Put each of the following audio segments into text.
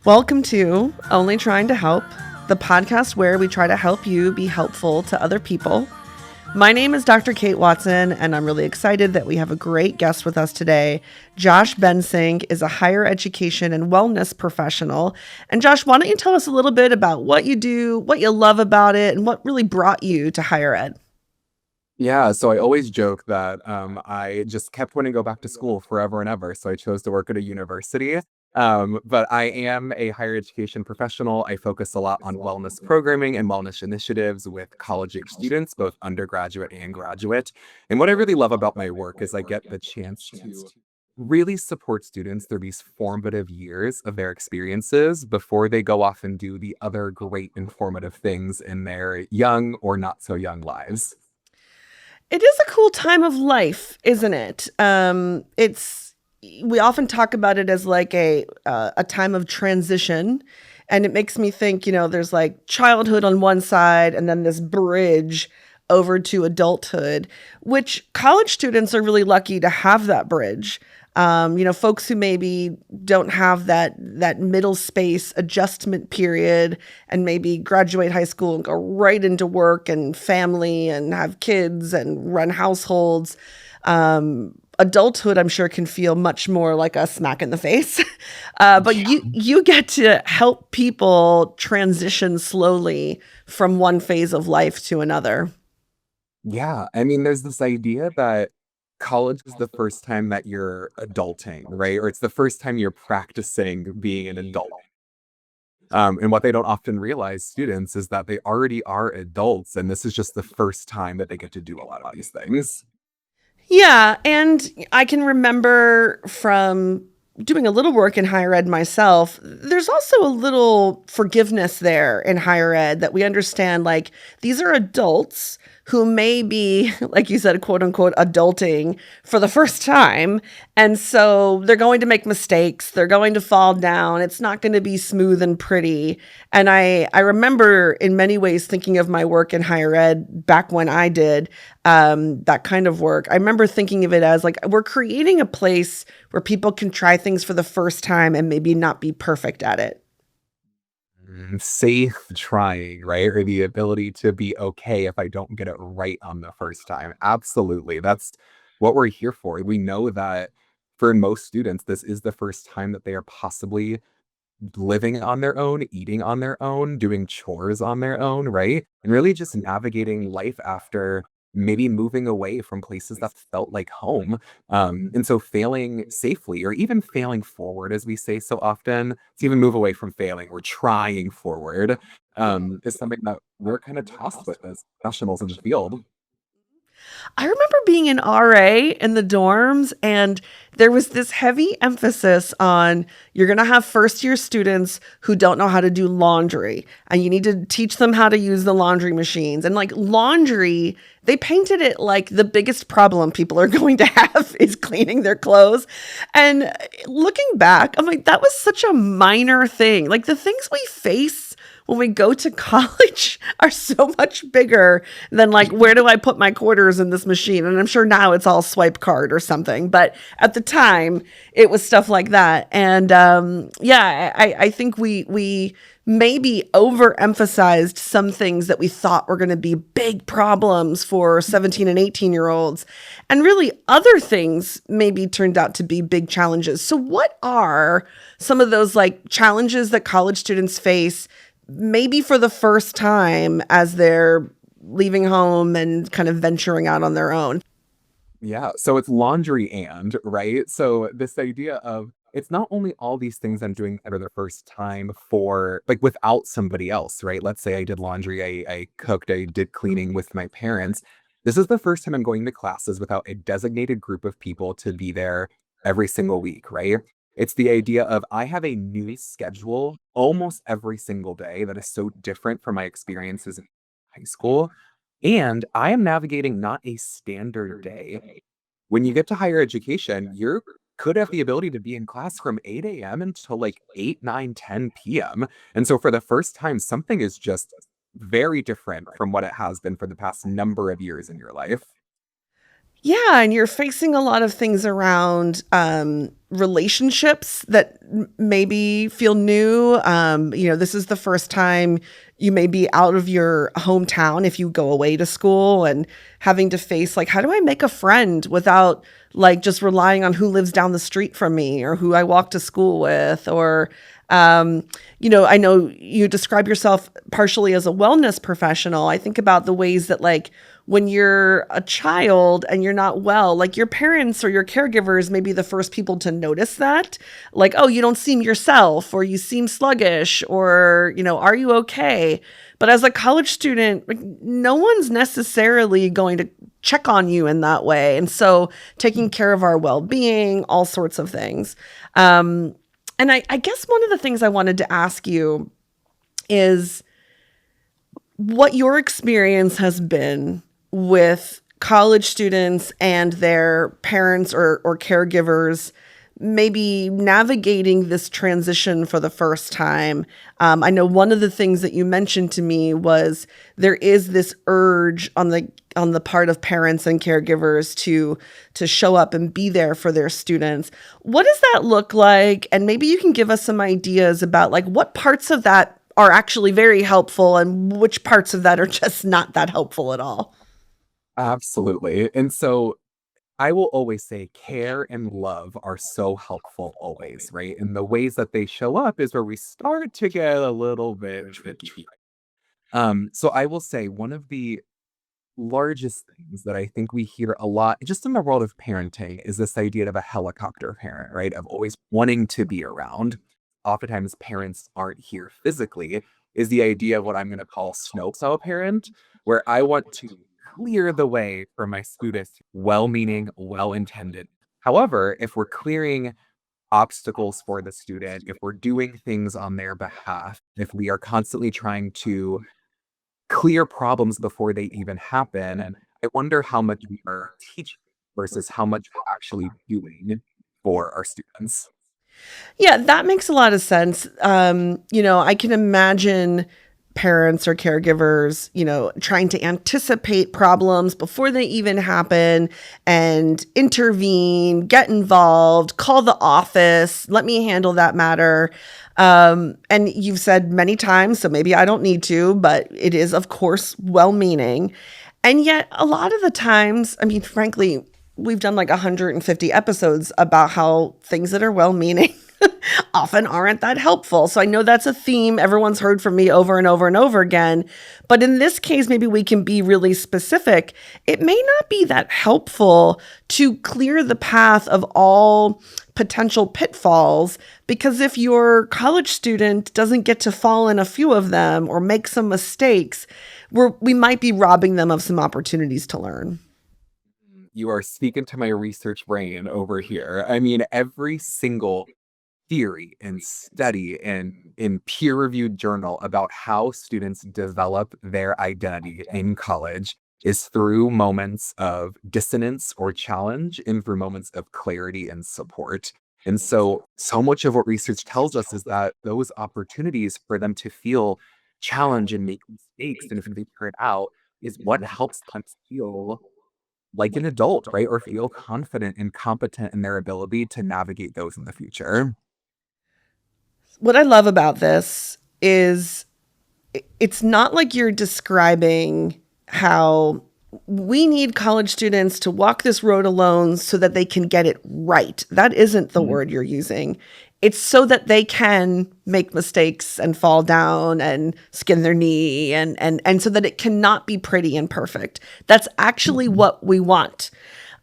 Welcome to Only Trying to Help, the podcast where we try to help you be helpful to other people. My name is Dr. Kate Watson, and I'm really excited that we have a great guest with us today. Josh Bensing is a higher education and wellness professional. And Josh, why don't you tell us a little bit about what you do, what you love about it, and what really brought you to higher ed? Yeah, so I always joke that I just kept wanting to go back to school forever and ever. So I chose to work at a university. But I am a higher education professional. I focus a lot on wellness programming and wellness initiatives with college age students, both undergraduate and graduate. And what I really love about my work is I get the chance to really support students through these formative years of their experiences before they go off and do the other great informative things in their young or not so young lives. It is a cool time of life, isn't it? It's we often talk about it as like a time of transition, and it makes me think. There's like childhood on one side, and then this bridge over to adulthood, which college students are really lucky to have that bridge. Folks who maybe don't have that middle space adjustment period and maybe graduate high school and go right into work and family and have kids and run households. Adulthood, I'm sure, can feel much more like a smack in the face. But you get to help people transition slowly from one phase of life to another. Yeah, I mean, there's this idea that college is the first time that you're adulting, right? Or it's the first time you're practicing being an adult. And what they don't often realize, students, is that they already are adults, and this is just the first time that they get to do a lot of these things. Yeah, and I can remember from doing a little work in higher ed myself, there's also a little forgiveness there in higher ed that we understand like these are adults who may be, like you said, quote unquote, adulting for the first time. And so they're going to make mistakes. They're going to fall down. It's not going to be smooth and pretty. And I remember in many ways thinking of my work in higher ed back when I did that kind of work. I remember thinking of it as like we're creating a place where people can try things for the first time and maybe not be perfect at it. Safe trying, right? Or the ability to be okay if I don't get it right on the first time. Absolutely. That's what we're here for. We know that for most students, this is the first time that they are possibly living on their own, eating on their own, doing chores on their own, right? And really just navigating life after maybe moving away from places that felt like home. And so failing safely or even failing forward, as we say so often, to even move away from failing, we're trying forward, is something that we're kind of tossed with as professionals in the field. I remember being an RA in the dorms, and there was this heavy emphasis on you're going to have first year students who don't know how to do laundry, and you need to teach them how to use the laundry machines. And like laundry, they painted it like the biggest problem people are going to have is cleaning their clothes. And looking back, I'm like, that was such a minor thing. Like the things we face when we go to college are so much bigger than like where do I put my quarters in this machine. And I'm sure now it's all swipe card or something, but at the time it was stuff like that. And yeah, I think we maybe overemphasized some things that we thought were going to be big problems for 17 and 18-year-olds, and really other things maybe turned out to be big challenges. So what are some of those like challenges that college students face maybe for the first time as they're leaving home and kind of venturing out on their own? Yeah, so it's laundry and, right? So this idea of it's not only all these things I'm doing for the first time for like without somebody else, right? Let's say I did laundry, I cooked, I did cleaning with my parents. This is the first time I'm going to classes without a designated group of people to be there every single week, right? It's the idea of I have a new schedule almost every single day that is so different from my experiences in high school. And I am navigating not a standard day. When you get to higher education, you could have the ability to be in class from 8 a.m. until like 8, 9, 10 p.m. And so for the first time, something is just very different from what it has been for the past number of years in your life. Yeah, and you're facing a lot of things around relationships that maybe feel new. This is the first time you may be out of your hometown if you go away to school and having to face, like, how do I make a friend without like just relying on who lives down the street from me or who I walk to school with, or I know you describe yourself partially as a wellness professional. I think about the ways that, like, when you're a child and you're not well, like, your parents or your caregivers may be the first people to notice that. Like, oh, you don't seem yourself, or you seem sluggish, or, are you okay? But as a college student, like, no one's necessarily going to check on you in that way. And so taking care of our well being, all sorts of things. And I guess one of the things I wanted to ask you is what your experience has been with college students and their parents or caregivers, maybe navigating this transition for the first time. I know one of the things that you mentioned to me was there is this urge on the part of parents and caregivers to show up and be there for their students. What does that look like? And maybe you can give us some ideas about, like, what parts of that are actually very helpful and which parts of that are just not that helpful at all. Absolutely. And so I will always say care and love are so helpful always, right? And the ways that they show up is where we start to get a little bit tricky. So I will say one of the largest things that I think we hear a lot just in the world of parenting is this idea of a helicopter parent, right? Of always wanting to be around. Oftentimes, parents aren't here physically, is the idea of what I'm going to call snowplow parent, where I want to clear the way for my students, well meaning, well intended. However, if we're clearing obstacles for the student, if we're doing things on their behalf, if we are constantly trying to clear problems before they even happen. And I wonder how much we are teaching versus how much we're actually doing for our students. Yeah, that makes a lot of sense. I can imagine parents or caregivers, trying to anticipate problems before they even happen and intervene, get involved, call the office, let me handle that matter. And you've said many times, so maybe I don't need to, but it is, of course, well meaning. And yet, a lot of the times, I mean, frankly, we've done like 150 episodes about how things that are well meaning often aren't that helpful. So I know that's a theme everyone's heard from me over and over and over again. But in this case, maybe we can be really specific. It may not be that helpful to clear the path of all potential pitfalls, because if your college student doesn't get to fall in a few of them or make some mistakes, we might be robbing them of some opportunities to learn. You are speaking to my research brain over here. I mean, every single theory and study and in peer-reviewed journal about how students develop their identity in college is through moments of dissonance or challenge and through moments of clarity and support. And so much of what research tells us is that those opportunities for them to feel challenge and make mistakes and figure it out is what helps them feel like an adult, right? Or feel confident and competent in their ability to navigate those in the future. What I love about this is it's not like you're describing how we need college students to walk this road alone so that they can get it right. That isn't the Mhm. word you're using. It's so that they can make mistakes and fall down and skin their knee, and so that it cannot be pretty and perfect. That's actually Mhm. what we want.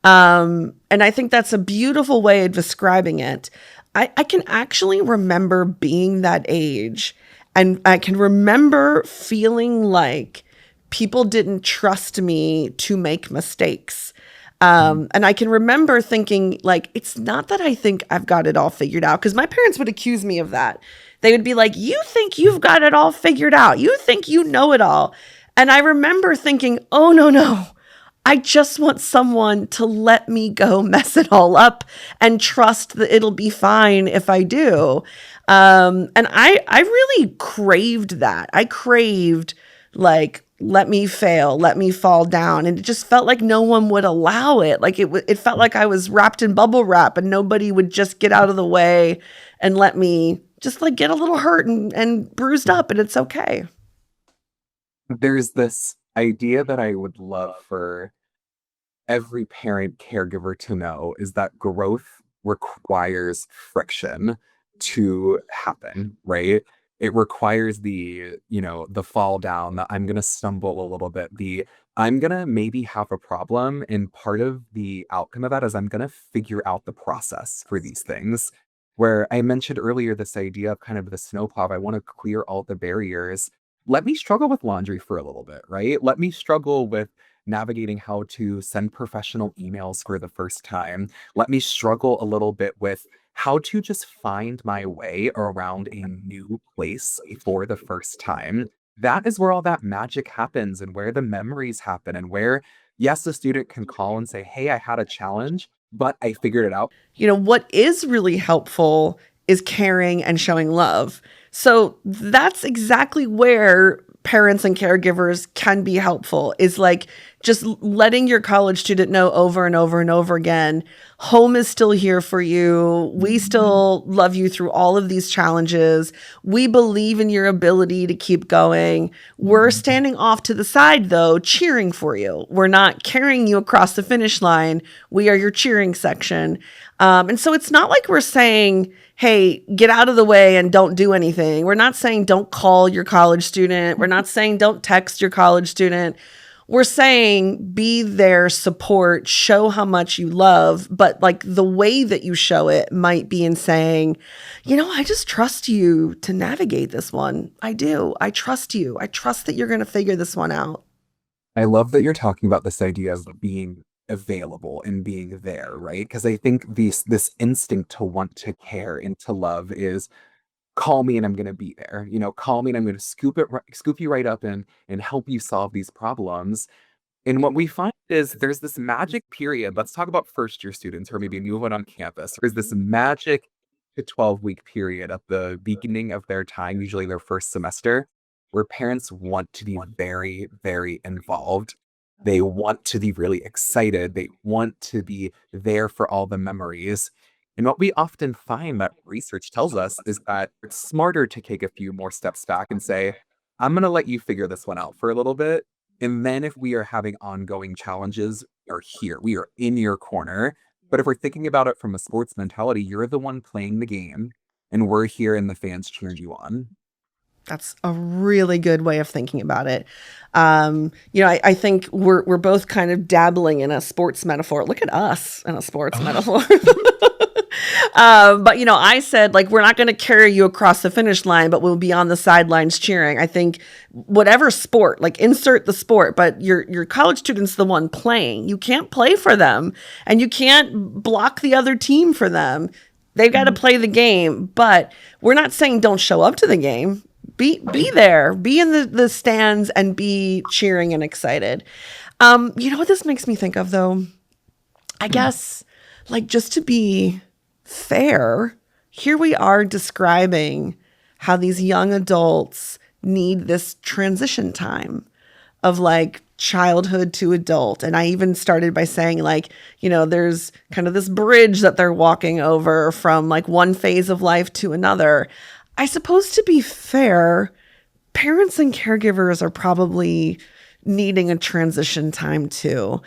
And I think that's a beautiful way of describing it. I can actually remember being that age, and I can remember feeling like people didn't trust me to make mistakes. Mhm. And I can remember thinking, like, it's not that I think I've got it all figured out, because my parents would accuse me of that. They would be like, you think you've got it all figured out. You think you know it all. And I remember thinking, oh, no, no. I just want someone to let me go mess it all up and trust that it'll be fine if I do. And I really craved that. I craved, like, let me fail, let me fall down. And it just felt like no one would allow it. Like it felt like I was wrapped in bubble wrap and nobody would just get out of the way and let me just like get a little hurt and bruised up and it's okay. There's this idea that I would love for every parent caregiver to know is that growth requires friction to happen, right? It requires the fall down, that I'm going to stumble a little bit, the I'm going to maybe have a problem. And part of the outcome of that is I'm going to figure out the process for these things. Where I mentioned earlier this idea of kind of the snowplow, I want to clear all the barriers. Let me struggle with laundry for a little bit, right? Let me struggle with navigating how to send professional emails for the first time. Let me struggle a little bit with how to just find my way around a new place for the first time. That is where all that magic happens and where the memories happen, and where, yes, the student can call and say, hey, I had a challenge, but I figured it out. What is really helpful is caring and showing love. So that's exactly where parents and caregivers can be helpful is like just letting your college student know over and over and over again, home is still here for you. We still love you through all of these challenges. We believe in your ability to keep going. We're standing off to the side though, cheering for you. We're not carrying you across the finish line. We are your cheering section. And so it's not like we're saying, hey, get out of the way and don't do anything. We're not saying don't call your college student. We're not saying don't text your college student. We're saying be their support, show how much you love, but like the way that you show it might be in saying, I just trust you to navigate this one. I do. I trust you. I trust that you're going to figure this one out. I love that you're talking about this idea of being available and being there, right? Because I think this instinct to want to care and to love is call me and I'm going to be there. Call me and I'm going to scoop you right up and help you solve these problems. And what we find is there's this magic period. Let's talk about first year students or maybe anyone on campus. There's this magic to 12-week period at the beginning of their time, usually their first semester, where parents want to be very, very involved. They want to be really excited. They want to be there for all the memories. And what we often find that research tells us is that it's smarter to take a few more steps back and say, I'm going to let you figure this one out for a little bit. And then if we are having ongoing challenges, we are here, we are in your corner. But if we're thinking about it from a sports mentality, you're the one playing the game and we're here and the fans cheering you on. That's a really good way of thinking about it. I think we're both kind of dabbling in a sports metaphor. Look at us in a sports metaphor. But I said like we're not going to carry you across the finish line, but we'll be on the sidelines cheering. I think whatever sport, like insert the sport, but your college student's the one playing. You can't play for them, and you can't block the other team for them. They've got to play the game, but we're not saying don't show up to the game. Be there, be in the stands, and be cheering and excited. You know what this makes me think of though? I guess like just to be fair, here we are describing how these young adults need this transition time of like childhood to adult. And I even started by saying, like, there's kind of this bridge that they're walking over from like one phase of life to another. I suppose to be fair, parents and caregivers are probably needing a transition time too.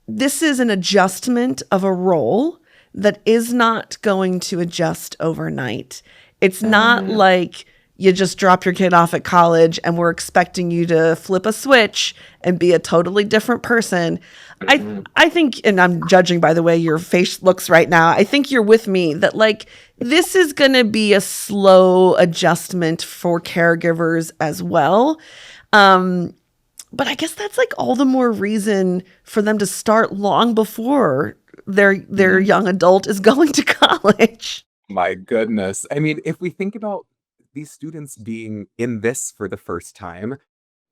This is an adjustment of a role that is not going to adjust overnight. It's not like you just drop your kid off at college and we're expecting you to flip a switch and be a totally different person. I think, and I'm judging by the way your face looks right now, I think you're with me that like this is going to be a slow adjustment for caregivers as well. But I guess that's like all the more reason for them to start long before their young adult is going to college. My goodness. I mean, if we think about these students being in this for the first time,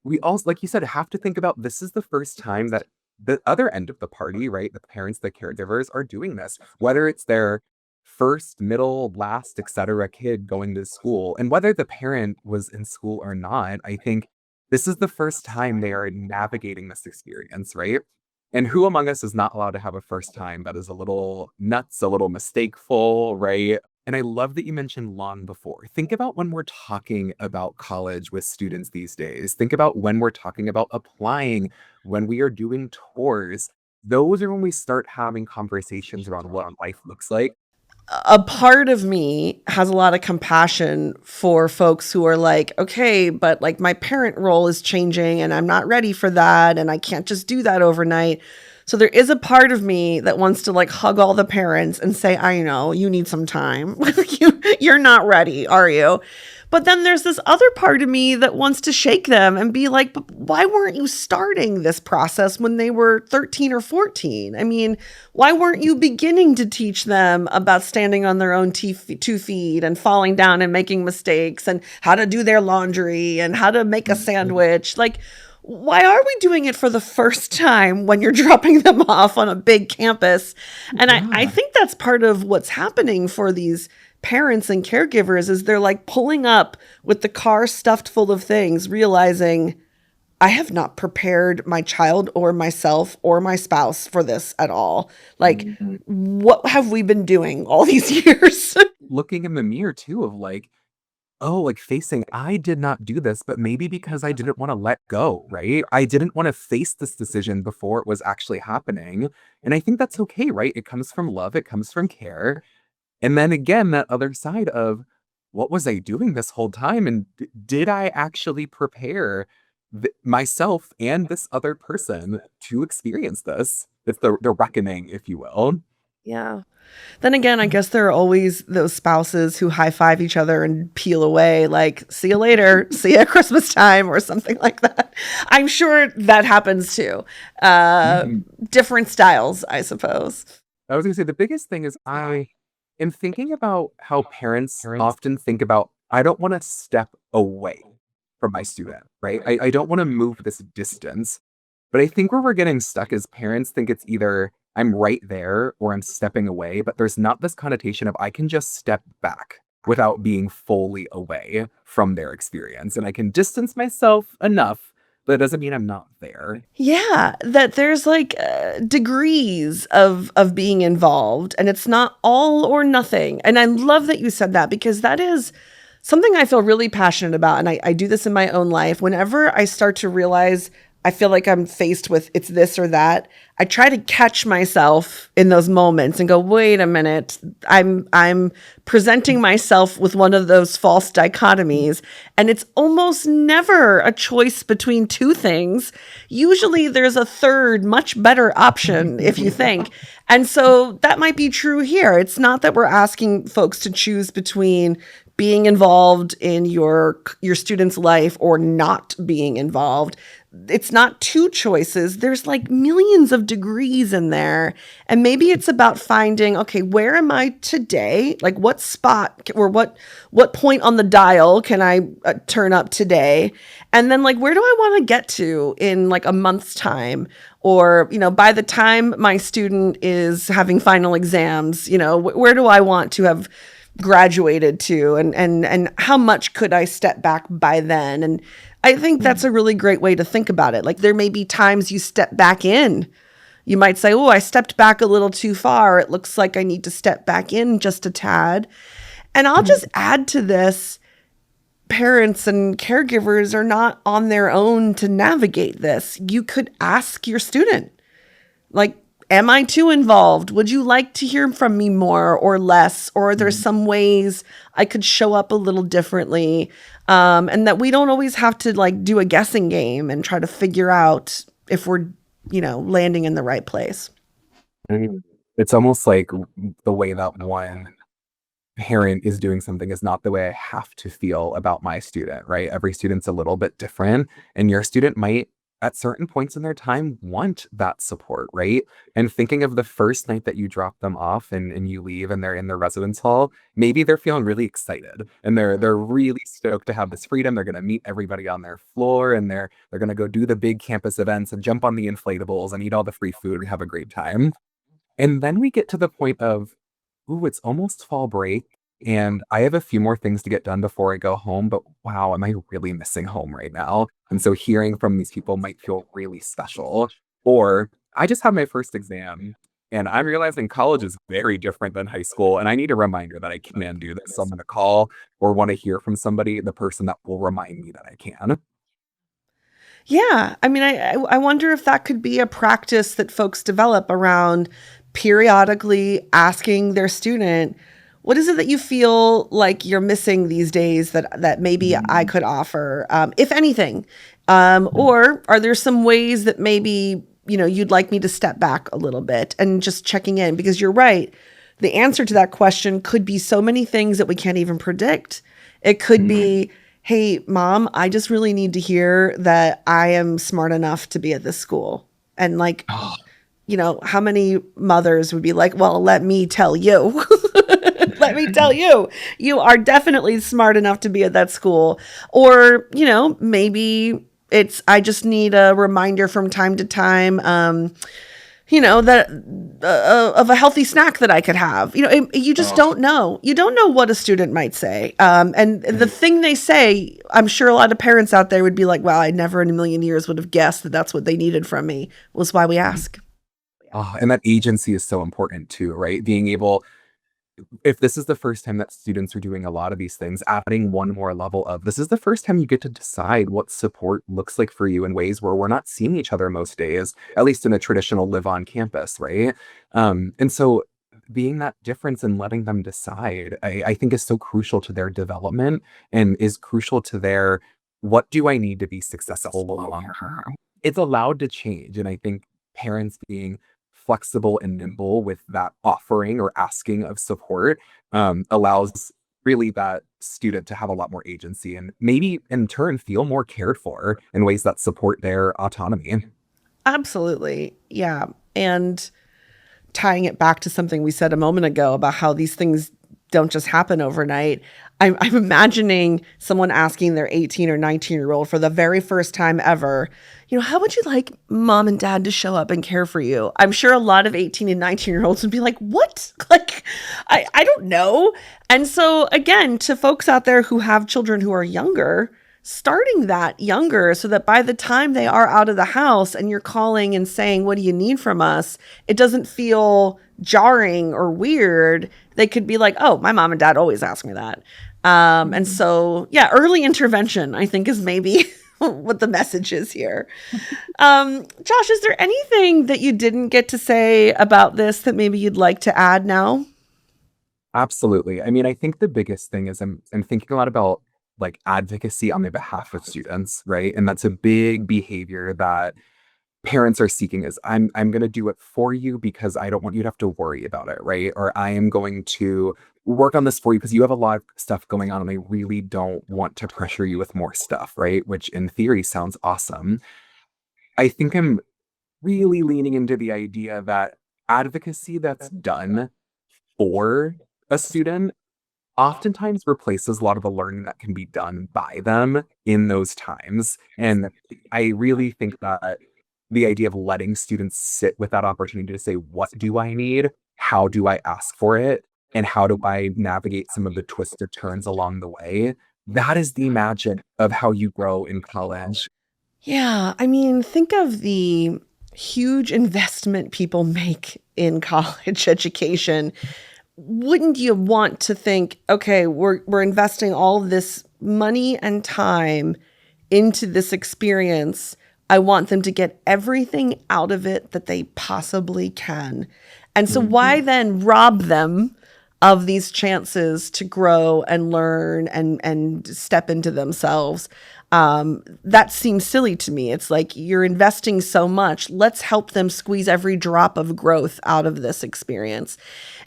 we also, like you said, have to think about this is the first time that the other end of the party, right? The parents, the caregivers are doing this, whether it's their first, middle, last, etc. kid going to school. And whether the parent was in school or not, I think This is the first time they are navigating this experience, right? And who among us is not allowed to have a first time that is a little nuts, a little mistakeful, right? And I love that you mentioned long before. Think about when we're talking about college with students these days. Think about when we're talking about applying, when we are doing tours. Those are when we start having conversations around what life looks like. A part of me has a lot of compassion for folks who are like, okay, but like my parent role is changing and I'm not ready for that and I can't just do that overnight. So there is a part of me that wants to like hug all the parents and say, I know you need some time. You're not ready, are you? But then there's this other part of me that wants to shake them and be like, but why weren't you starting this process when they were 13 or 14? I mean, why weren't you beginning to teach them about standing on their own 2 feet and falling down and making mistakes and how to do their laundry and how to make a sandwich? Like, why are we doing it for the first time when you're dropping them off on a big campus? And I Yeah. think that's part of what's happening for these parents and caregivers is they're like pulling up with the car stuffed full of things, realizing I have not prepared my child or myself or my spouse for this at all. Like, what have we been doing all these years? Looking in the mirror too of like, oh, like facing, I did not do this, but maybe because I didn't want to let go, right? I didn't want to face this decision before it was actually happening. And I think that's okay, right? It comes from love, it comes from care. And then again, that other side of what was I doing this whole time? And did I actually prepare myself and this other person to experience this? It's the reckoning, if you will. Yeah. Then again, I guess there are always those spouses who high five each other and peel away, like, see you later, see you at Christmas time, or something like that. I'm sure that happens too. Uh, Mhm. Different styles, I suppose. I was gonna say the biggest thing is I am thinking about how parents often think about, I don't want to step away from my student, right? I don't want to move this distance. But I think where we're getting stuck is parents think it's either I'm right there or I'm stepping away, but there's not this connotation of I can just step back without being fully away from their experience. And I can distance myself enough, but it doesn't mean I'm not there. Yeah, that there's like degrees of being involved, and it's not all or nothing. And I love that you said that because that is something I feel really passionate about, and I do this in my own life. Whenever I start to realize I feel like I'm faced with it's this or that, I try to catch myself in those moments and go, wait a minute, I'm presenting myself with one of those false dichotomies, and it's almost never a choice between two things. Usually there's a third, much better option if you think. And so that might be true here. It's not that we're asking folks to choose between being involved in your student's life or not being involved. It's not two choices. There's like millions of degrees in there. And maybe it's about finding, okay, where am I today? Like what spot or what point on the dial can I turn up today? And then like where do I want to get to in like a month's time? Or, by the time my student is having final exams, where do I want to have graduated to, and how much could I step back by then? And I think that's a really great way to think about it. Like there may be times you step back in. You might say, "Oh, I stepped back a little too far. It looks like I need to step back in just a tad." And I'll just add to this, parents and caregivers are not on their own to navigate this. You could ask your student, like, am I too involved? Would you like to hear from me more or less? Or are there some ways I could show up a little differently? And that we don't always have to like do a guessing game and try to figure out if we're, landing in the right place. It's almost like the way that one parent is doing something is not the way I have to feel about my student, right? Every student's a little bit different, and your student might, at certain points in their time, want that support, right? And thinking of the first night that you drop them off and you leave and they're in their residence hall, maybe they're feeling really excited and they're really stoked to have this freedom. They're gonna meet everybody on their floor and they're gonna go do the big campus events and jump on the inflatables and eat all the free food and have a great time. And then we get to the point of, ooh, it's almost fall break. And I have a few more things to get done before I go home, but wow, am I really missing home right now? And so hearing from these people might feel really special. Or I just had my first exam and I'm realizing college is very different than high school. And I need a reminder that I can do this. So I'm going to call or want to hear from somebody, the person that will remind me that I can. Yeah, I mean, I wonder if that could be a practice that folks develop around periodically asking their student, "What is it that you feel like you're missing these days that maybe I could offer, if anything?" Or are there some ways that maybe you'd like me to step back a little bit and just checking in? Because you're right, the answer to that question could be so many things that we can't even predict. It could be, hey, mom, I just really need to hear that I am smart enough to be at this school. And like, how many mothers would be like, well, let me tell you. Let me tell you, you are definitely smart enough to be at that school. Or, maybe I just need a reminder from time to time. That of a healthy snack that I could have. You just don't know. You don't know what a student might say. And the thing they say, I'm sure a lot of parents out there would be like, "Wow, I never in a million years would have guessed that that's what they needed from me." Was why we ask. Oh, and that agency is so important too, right? Being able, if this is the first time that students are doing a lot of these things, adding one more level of this is the first time you get to decide what support looks like for you in ways where we're not seeing each other most days, at least in a traditional live on campus, right? And so being that difference and letting them decide, I think is so crucial to their development and is crucial to their what do I need to be successful long term? It's allowed to change. And I think parents being flexible and nimble with that offering or asking of support allows really that student to have a lot more agency and maybe in turn feel more cared for in ways that support their autonomy. Absolutely. Yeah. And tying it back to something we said a moment ago about how these things don't just happen overnight. I'm imagining someone asking their 18 or 19-year-old for the very first time ever, how would you like mom and dad to show up and care for you? I'm sure a lot of 18 and 19-year-olds would be like, what? Like, I don't know. And so, again, to folks out there who have children who are younger, starting that younger so that by the time they are out of the house and you're calling and saying, "What do you need from us?" it doesn't feel jarring or weird. They could be like, "Oh, my mom and dad always ask me that." And so, yeah, early intervention, I think, is maybe what the message is here. Josh, is there anything that you didn't get to say about this that maybe you'd like to add now? Absolutely. I mean, I think the biggest thing is I'm thinking a lot about like advocacy on the behalf of students, right? And that's a big behavior that parents are seeking is I'm going to do it for you because I don't want you to have to worry about it, right? Or I am going to work on this for you because you have a lot of stuff going on and I really don't want to pressure you with more stuff, right? Which in theory sounds awesome. I think I'm really leaning into the idea that advocacy that's done for a student oftentimes replaces a lot of the learning that can be done by them in those times. And I really think that the idea of letting students sit with that opportunity to say, what do I need? How do I ask for it? And how do I navigate some of the twisted turns along the way? That is the magic of how you grow in college. Yeah, I mean, think of the huge investment people make in college education. Wouldn't you want to think, okay, we're investing all this money and time into this experience. I want them to get everything out of it that they possibly can. And so why then rob them of these chances to grow and learn and step into themselves? That seems silly to me. It's like you're investing so much. Let's help them squeeze every drop of growth out of this experience.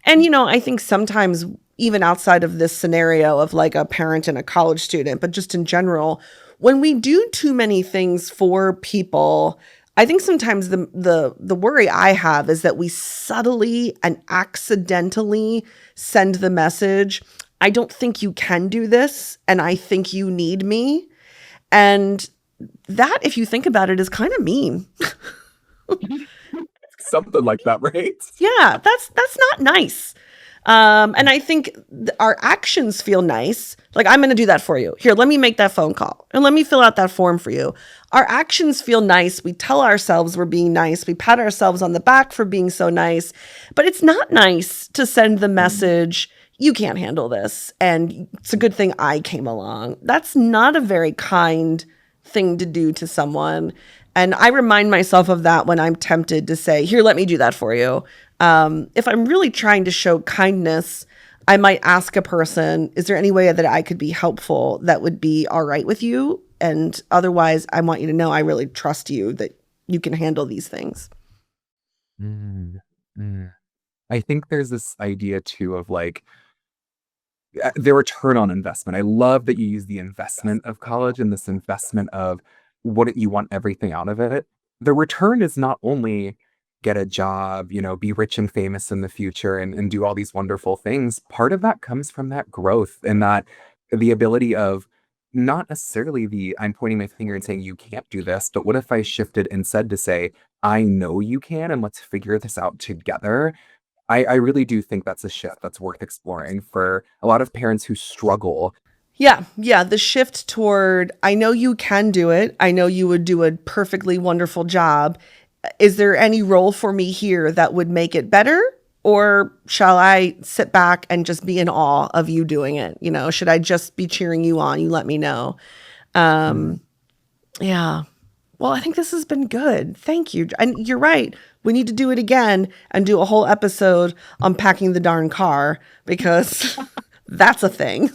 And, I think sometimes, even outside of this scenario of like a parent and a college student, but just in general, when we do too many things for people, I think sometimes the worry I have is that we subtly and accidentally send the message, "I don't think you can do this, and I think you need me." And that, if you think about it, is kind of mean. Something like that, right? Yeah, that's not nice. And I think our actions feel nice. Like, I'm going to do that for you. Here, let me make that phone call and let me fill out that form for you. Our actions feel nice. We tell ourselves we're being nice. We pat ourselves on the back for being so nice. But it's not nice to send the message, you can't handle this. And it's a good thing I came along. That's not a very kind thing to do to someone. And I remind myself of that when I'm tempted to say, here, let me do that for you. If I'm really trying to show kindness, I might ask a person, is there any way that I could be helpful that would be all right with you? And otherwise, I want you to know I really trust you that you can handle these things. Mm, mm. I think there's this idea too of like the return on investment. I love that you use the investment of college and this investment of you want everything out of it. The return is not only get a job, be rich and famous in the future and do all these wonderful things. Part of that comes from that growth and that the ability of not necessarily I'm pointing my finger and saying you can't do this, but what if I shifted instead to say, I know you can and let's figure this out together. I really do think that's a shift that's worth exploring for a lot of parents who struggle. Yeah, yeah. The shift toward, I know you can do it. I know you would do a perfectly wonderful job. Is there any role for me here that would make it better? Or shall I sit back and just be in awe of you doing it? Should I just be cheering you on? You let me know. Mm. Yeah. Well, I think this has been good. Thank you. And you're right. We need to do it again and do a whole episode on packing the darn car because that's a thing.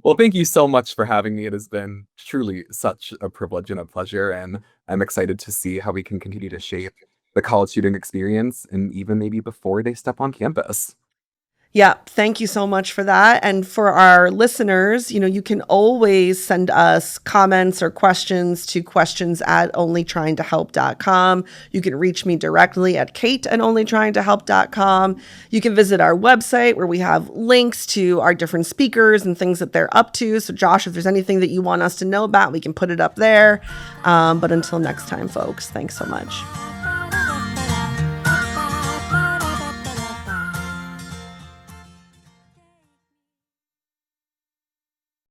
Well, thank you so much for having me. It has been truly such a privilege and a pleasure, and I'm excited to see how we can continue to shape the college student experience and even maybe before they step on campus. Yeah, thank you so much for that. And for our listeners, you can always send us comments or questions to questions@onlytryingtohelp.com. You can reach me directly at kate@onlytryingtohelp.com. You can visit our website where we have links to our different speakers and things that they're up to. So, Josh, if there's anything that you want us to know about, we can put it up there. But until next time, folks, thanks so much.